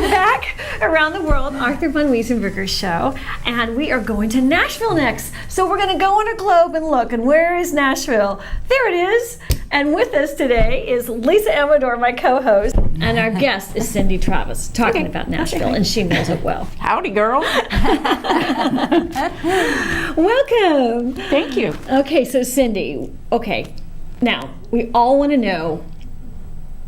Back around the world, Arthur von Wiesenberger's show, and we are going to Nashville next. So we're going to go on a globe and look, and where is Nashville? There it is. And with us today is Lisa Amador, my co-host, and our guest is Cindy Travis, talking about Nashville, and she knows it well. Howdy, girl. Welcome. Thank you. Okay, so Cindy, now we all want to know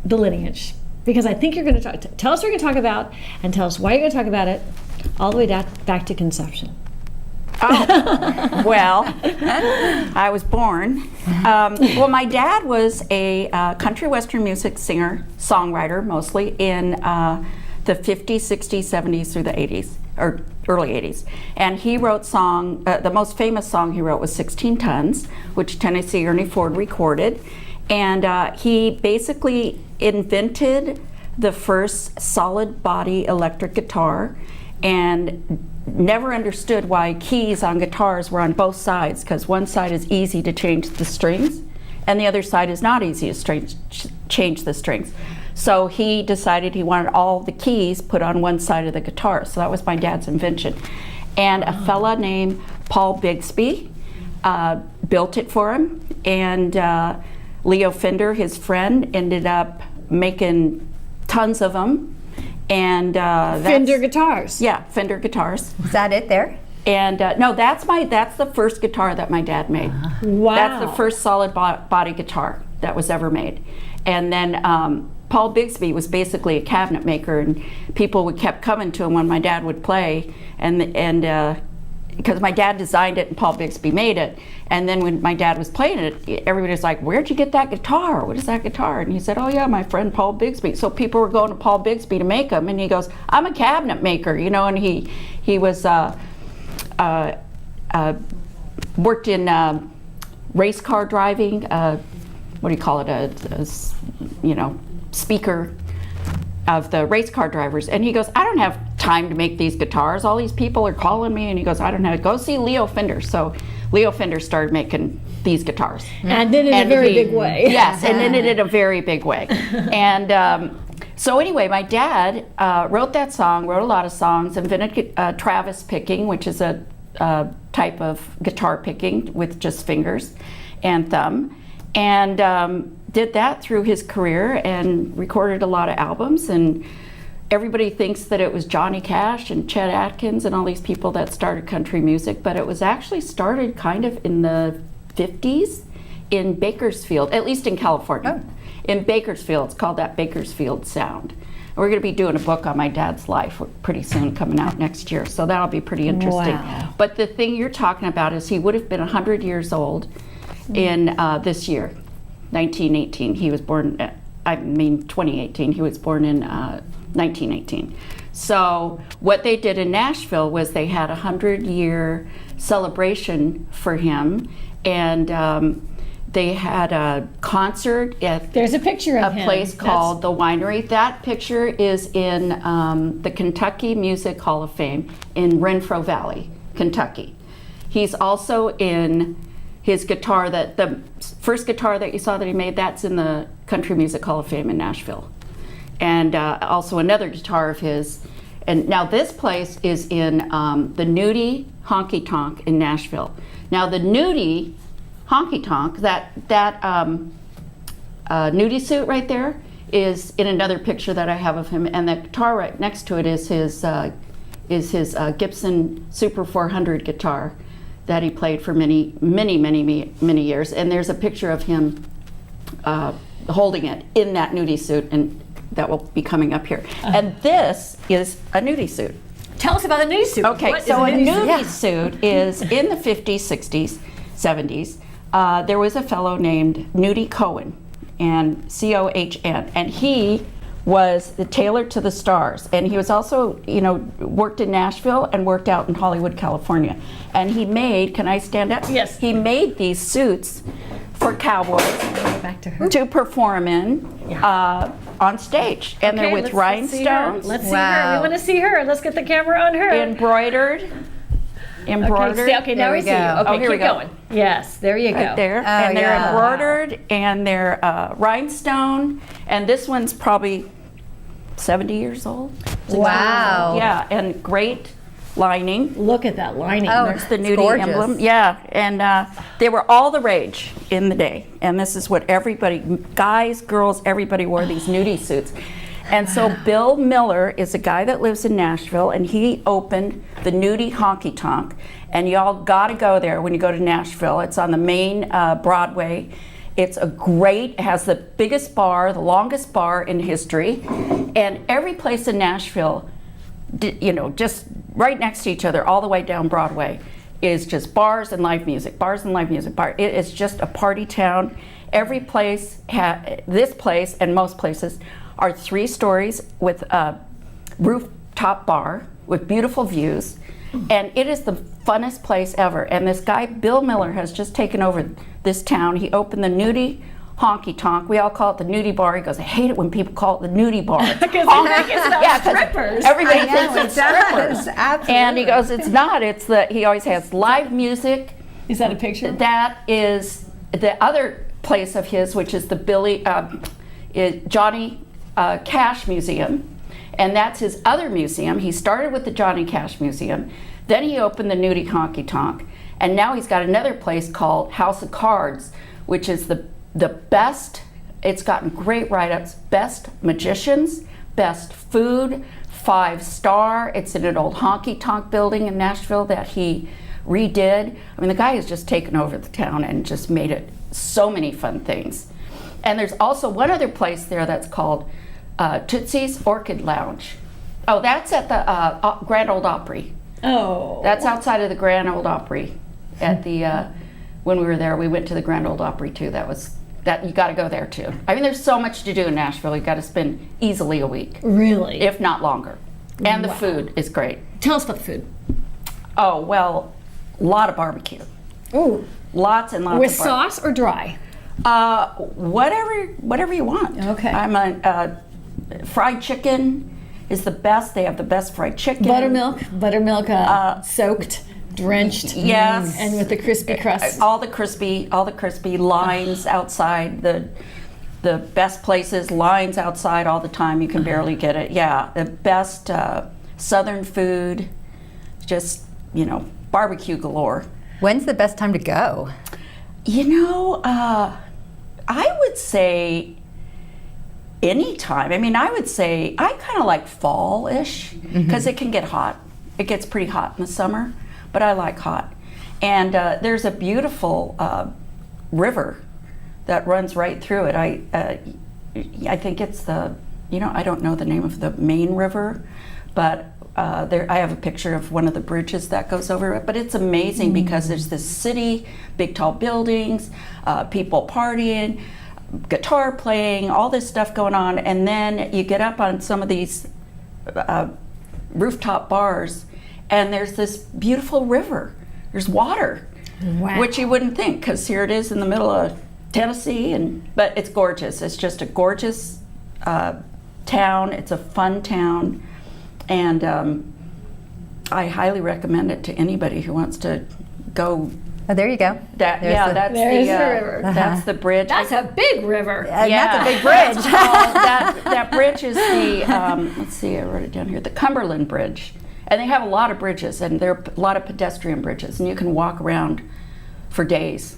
the lineage. Because I think you're going to tell us what you're going to talk about, and tell us why you're going to talk about it, all the way back to conception. Oh, well, I was born. Well, my dad was a country western music singer, songwriter, mostly in the 50s, 60s, 70s through the 80s, or early 80s. And he wrote the most famous song he wrote was 16 Tons, which Tennessee Ernie Ford recorded. And he basically invented the first solid body electric guitar, and never understood why keys on guitars were on both sides, because one side is easy to change the strings and the other side is not easy to change the strings. So he decided he wanted all the keys put on one side of the guitar. So that was my dad's invention. And a fella named Paul Bigsby built it for him, and Leo Fender, his friend, ended up making tons of them. And Fender guitars. Yeah, Fender guitars. Is that it there? And no, that's the first guitar that my dad made. Wow. That's the first solid body guitar that was ever made. And then Paul Bigsby was basically a cabinet maker, and people kept coming to him when my dad would play, and because my dad designed it and Paul Bigsby made it. And then when my dad was playing it, everybody was like, "Where'd you get that guitar? What is that guitar?" And he said, "Oh yeah, my friend Paul Bigsby." So people were going to Paul Bigsby to make them, and he goes, "I'm a cabinet maker," you know. And he was worked in race car driving. What do you call it? A speaker of the race car drivers. And he goes, "I don't have time to make these guitars. All these people are calling me." And he goes, "I don't know. Go see Leo Fender." So Leo Fender started making these guitars. And then in a very big way. Yes, and then in a very big way. And so anyway, my dad wrote that song, wrote a lot of songs, invented Travis picking, which is a type of guitar picking with just fingers and thumb. And did that through his career and recorded a lot of albums. And everybody thinks that it was Johnny Cash and Chet Atkins and all these people that started country music, but it was actually started kind of in the 50s in Bakersfield, at least in California. Oh. In Bakersfield, it's called that Bakersfield sound. We're going to be doing a book on my dad's life pretty soon, coming out next year, so that'll be pretty interesting. Wow. But the thing you're talking about is he would have been 100 years old in this year, 1918. He was born, 2018. He was born in 1918. So what they did in Nashville was they had a 100-year celebration for him, and they had a concert at There's a picture of a place called the Winery. That picture is in the Kentucky Music Hall of Fame in Renfro Valley, Kentucky. He's also in his guitar, that the first guitar that you saw that he made, that's in the Country Music Hall of Fame in Nashville. And also another guitar of his. And now this place is in the Nudie Honky Tonk in Nashville. Now the Nudie Honky Tonk, that nudie suit right there is in another picture that I have of him, and the guitar right next to it is his Gibson Super 400 guitar that he played for many years. And there's a picture of him holding it in that nudie suit, and that will be coming up here. And this is a nudie suit. Tell us about the nudie suit. Okay, so a nudie suit is in the 50s, 60s, 70s. There was a fellow named Nudie Cohen, and C-O-H-N, and he was the tailor to the stars. And he was also, worked in Nashville and worked out in Hollywood, California. And he made, can I stand up? Yes. He made these suits for cowboys Back to her. to perform in on stage. And they're with rhinestones. Let's see her. We want to see her. Let's get the camera on her. Embroidered. Okay, now we see you. Okay, here we keep go. going. Yes, there you go. Right there. Oh, And they're yeah. embroidered, and they're rhinestone. And this one's probably 70 years old. 60 Wow. years old. Yeah, and great lining. Look at that lining. Oh, There's the it's nudie gorgeous. emblem. Yeah, and they were all the rage in the day. And this is what everybody, guys, girls, everybody wore these nudie suits. And so Bill Miller is a guy that lives in Nashville, and he opened the Nudie Honky Tonk. And y'all gotta go there when you go to Nashville. It's on the main Broadway. It's it has the biggest bar, the longest bar in history. And every place in Nashville, just right next to each other, all the way down Broadway, is just bars and live music, It is just a party town. Every place, this place and most places, are 3 stories with a rooftop bar with beautiful views, and it is the funnest place ever. And this guy, Bill Miller, has just taken over this town. He opened the Nudie Honky Tonk. We all call it the nudie bar. He goes, "I hate it when people call it the nudie bar." Because they think it's about strippers. Everybody I know, thinks it it's does. strippers. Absolutely. And he goes, "It's not. It's he always has live music." Is that a picture? That is the other place of his, which is the Johnny Cash Museum, and that's his other museum. He started with the Johnny Cash Museum, then he opened the Nudie Honky Tonk, And now he's got another place called House of Cards, which is the best. It's gotten great write-ups, best magicians, best food, 5-star. It's in an old honky-tonk building in Nashville that he redid. I mean, the guy has just taken over the town and just made it so many fun things. And there's also one other place there that's called Tootsie's Orchid Lounge. Oh, that's at the Grand Ole Opry. Oh. That's outside of the Grand Ole Opry. At the when we were there, we went to the Grand Ole Opry too. That you got to go there too. I mean, there's so much to do in Nashville. You got to spend easily a week, Really? if not longer. And the food is great. Tell us about the food. Oh well, a lot of barbecue. Ooh. Lots and lots With of barbecue. sauce or dry? Whatever you want. Okay. I'm a fried chicken is the best. They have the best fried chicken. Buttermilk soaked, drenched. Yes. And with the crispy crust. All the crispy lines outside the best places, lines outside all the time. You can barely get it. Yeah, the best Southern food, just, barbecue galore. When's the best time to go? I would say anytime. I mean, I would say I kind of like fall-ish because it can get hot. It gets pretty hot in the summer, but I like hot. And there's a beautiful river that runs right through it. I think it's I don't know the name of the main river, but I have a picture of one of the bridges that goes over it. But it's amazing because there's this city, big tall buildings, people partying, guitar playing, all this stuff going on, and then you get up on some of these rooftop bars, and there's this beautiful river. There's water, which you wouldn't think, because here it is in the middle of Tennessee, but it's gorgeous. It's just a gorgeous town. It's a fun town, and I highly recommend it to anybody who wants to go. Oh, there you go. That's There's the river. That's the bridge. That's a big river. That's a big bridge. that bridge is the, let's see, I wrote it down here, the Cumberland Bridge. And they have a lot of bridges, and there are a lot of pedestrian bridges, and you can walk around for days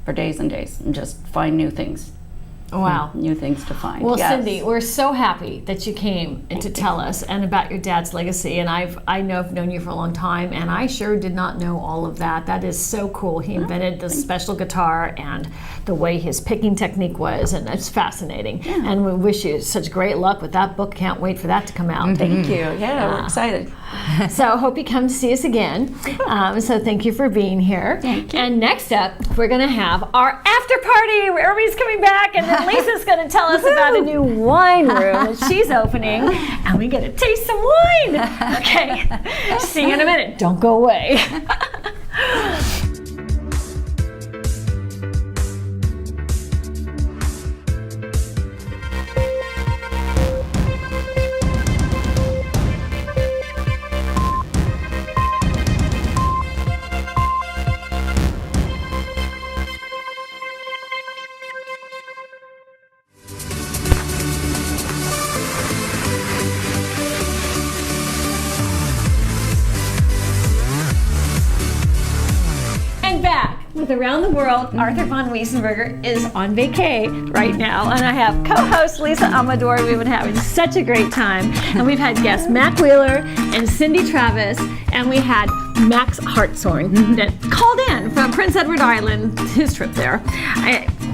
and days, and just find new things. Wow. New things to find. Well, yes. Cindy, we're so happy that you came and to tell us and about your dad's legacy. And I've known you for a long time, and I sure did not know all of that. That is so cool. He invented the special guitar and the way his picking technique was, and it's fascinating. Yeah. And we wish you such great luck with that book. Can't wait for that to come out. Thank you. Yeah, we're excited. So hope you come to see us again. So thank you for being here. Thank you. And next up, we're going to have our after party where everybody's coming back, and then Lisa's going to tell us about a new wine room that she's opening, and we get to taste some wine. Okay, see you in a minute. Don't go away. With Around the World, Arthur von Wiesenberger is on vacay right now, and I have co-host Lisa Amador. We've been having such a great time, and we've had guests Mac Wheeler and Cindy Travis, and we had Max Hartshorne that called in from Prince Edward Island, his trip there.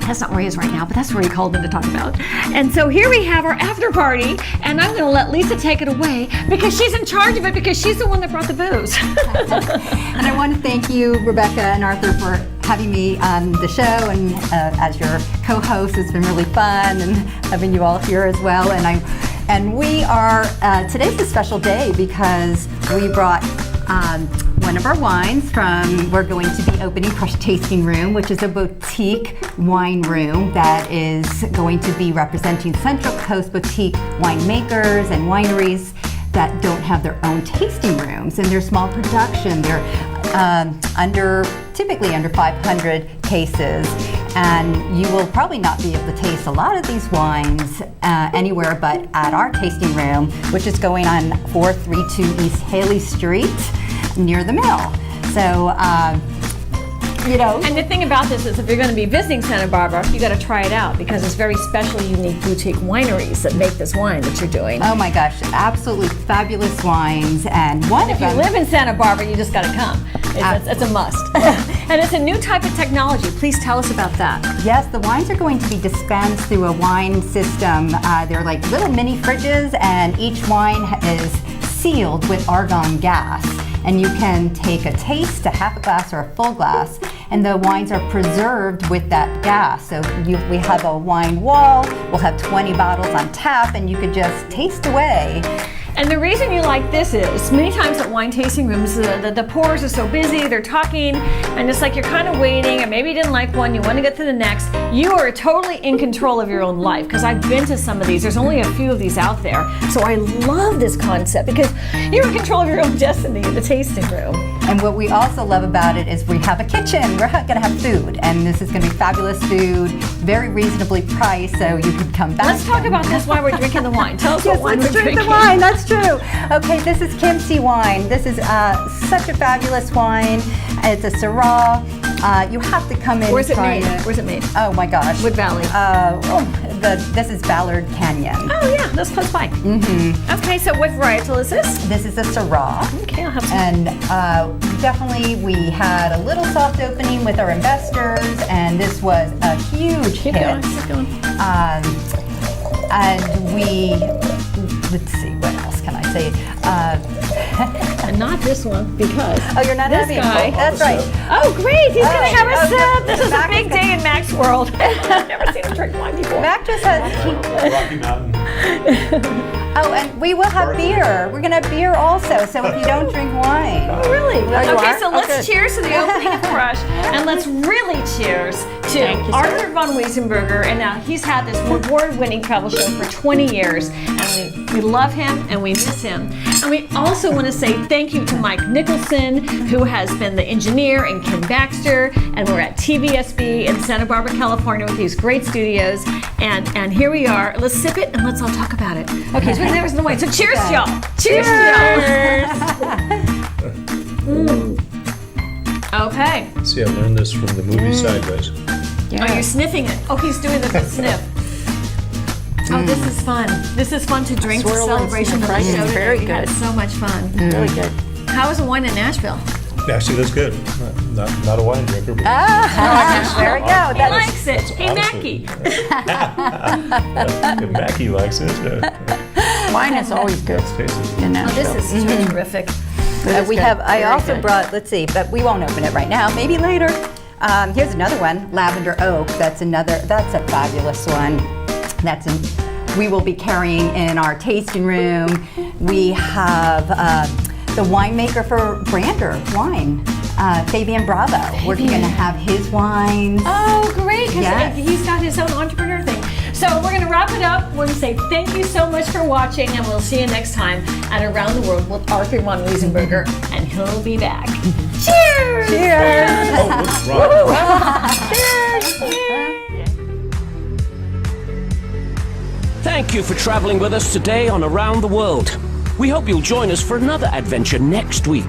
That's not where he is right now, but that's where he called in to talk about. And so here we have our after party, and I'm going to let Lisa take it away because she's in charge of it, because she's the one that brought the booze. And I want to thank you, Rebecca and Arthur, for having me on the show and as your co-host. It's been really fun, and having you all here as well. And we are today's a special day because we brought one of our wines from, we're going to be opening Crush Tasting Room, which is a boutique wine room that is going to be representing Central Coast boutique winemakers and wineries that don't have their own tasting rooms, and they're small production. They're typically under 500 cases, and you will probably not be able to taste a lot of these wines anywhere but at our tasting room, which is going on 432 East Haley Street near the mill. So you know. And the thing about this is if you're going to be visiting Santa Barbara, you got to try it out because it's very special, unique boutique wineries that make this wine that you're doing. Oh my gosh, absolutely fabulous wines. And one If you live in Santa Barbara, you just got to come. It's a must. And it's a new type of technology. Please tell us about that. Yes, the wines are going to be dispensed through a wine system. They're like little mini fridges, and each wine is sealed with argon gas. And you can take a taste, a half a glass or a full glass, and the wines are preserved with that gas. So we have a wine wall, we'll have 20 bottles on tap, and you could just taste away. And the reason you like this is many times at wine tasting rooms, the pours are so busy, they're talking, and it's like you're kind of waiting, and maybe you didn't like one, you want to get to the next. You are totally in control of your own life, because I've been to some of these. There's only a few of these out there. So I love this concept because you're in control of your own destiny in the tasting room. And what we also love about it is we have a kitchen. We're going to have food, and this is going to be fabulous food, very reasonably priced, so you can come back. Let's talk about this while we're drinking the wine. Tell us what wine we're drinking. The wine. That's true. Okay, this is Kimsey wine. This is such a fabulous wine. It's a Syrah. You have to come in. Where's it try made? Where's it made? Oh my gosh. Wood Valley. This is Ballard Canyon. Oh yeah, that's close by. Mm-hmm. Okay, so what varietal is this? This is a Syrah. Okay, I'll have some. And definitely we had a little soft opening with our investors, and this was a huge hit. Keep going. And let's see, what else can I say? And not this one, because you're not this having guy. That's right. Oh, great! He's going to have a okay. sip. This is a big day in Mac's world. I've never seen him drink wine before. Mac just has. Rocky Mountain. Oh, and we will have beer. We're gonna have beer also. So if you don't drink wine. Oh, really? you Okay, are? so let's cheers to the opening of Crush, and let's really cheers to Arthur von Wiesenberger. And now he's had this award-winning travel show for 20 years, and we love him and we miss him. And we also want to say thank you to Mike Nicholson, who has been the engineer, and Ken Baxter, and we're at TVSB in Santa Barbara, California with these great studios. And here we are. Let's sip it and let's all talk about it. Okay, so there's the wine. So cheers, y'all. Cheers, y'all. Okay. See, I learned this from the movie Sideways. Oh, you're sniffing it. Oh, he's doing the sniff. Oh, this is fun. This is fun to drink. The celebration of the show today. Very We had good. so much fun. Really good. How was the wine in Nashville? Actually, that's good. Not a wine drinker, but There we go. He likes it. Hey, honestly- Mackie. Mackie likes it. Wine is always good Tasty. in Oh, this Nashville. is terrific. We have. I also brought. Let's see, but we won't open it right now. Maybe later. Here's another one, Lavender Oak. That's a fabulous one. We will be carrying in our tasting room. We have the winemaker for Brander Wine, Fabian Bravo. We're going to have his wines. Oh, great, because Yes. he's got his own entrepreneur thing. So we're going to wrap it up. We're going to say thank you so much for watching, and we'll see you next time at Around the World with Arthur von Wiesenberger, and he'll be back. Cheers! Cheers! Oh, what's wrong? Thank you for traveling with us today on Around the World. We hope you'll join us for another adventure next week.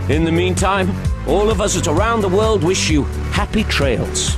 In the meantime, all of us at Around the World wish you happy trails.